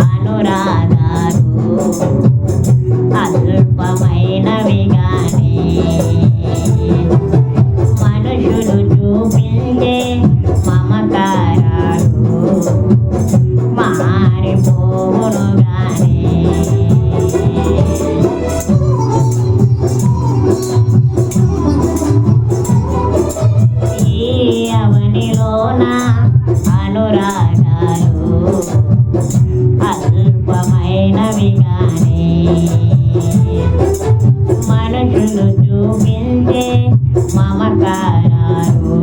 అనురాగాలు అల్పమైనవి గాని మనుషులు చూపించే మమకారాలు మారిపోవును గాని ఈ అవనిలోన అనురాగాలు అల్పమైనవి గాని మనుషులు చూపించే మమకారాలు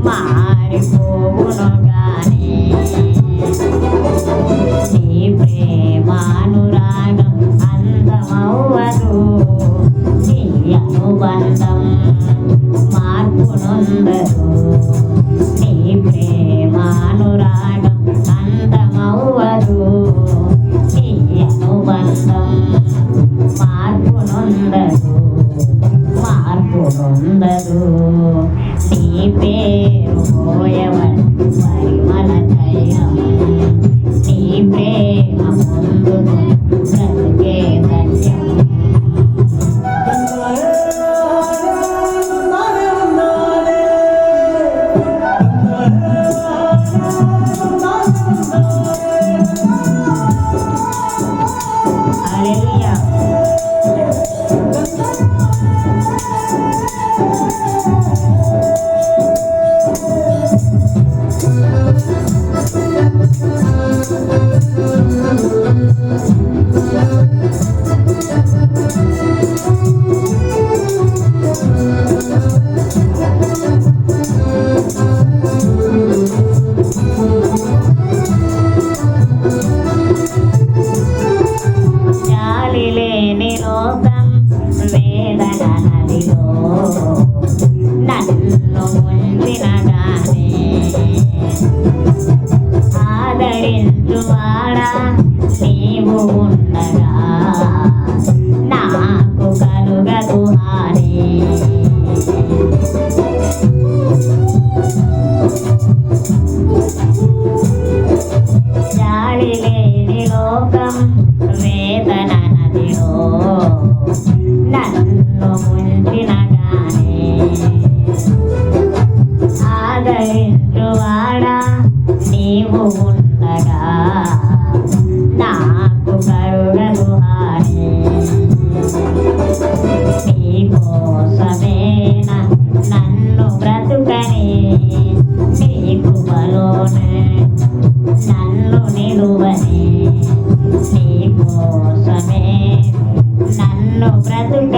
మారిపోవును గాని నీ ప్రేమానురాగం అందమవ్వదు నీ అనుబంధం మార్పునుందదు నీ ప్రేమానురాగం అందమవ్వదు నీ అనుబంధం మార్పునుందదు నీ పేరు పోయవని పరిమళ తైలం నీ ప్రేమ ముందు బ్రతుకే ధన్యం హల్లెలూయా జాలి లేని లోకం వేదన నదిలో నన్ను ముంచిన గాని ఆదరించువాడా నీవు ఉండగా నాకు కలుగదు హాని జాలి లేని లోకం వేదన నదిలో నన్ను ముంచిన గాని ఆదరించువాడా నీవు ఉండగా నాకు కలుగదు హాని నీ కోసమేనా నన్ను బ్రతుకని నీ కృపలోనే నన్ను నిలువని నీ కోసమే నన్ను బ్రతుక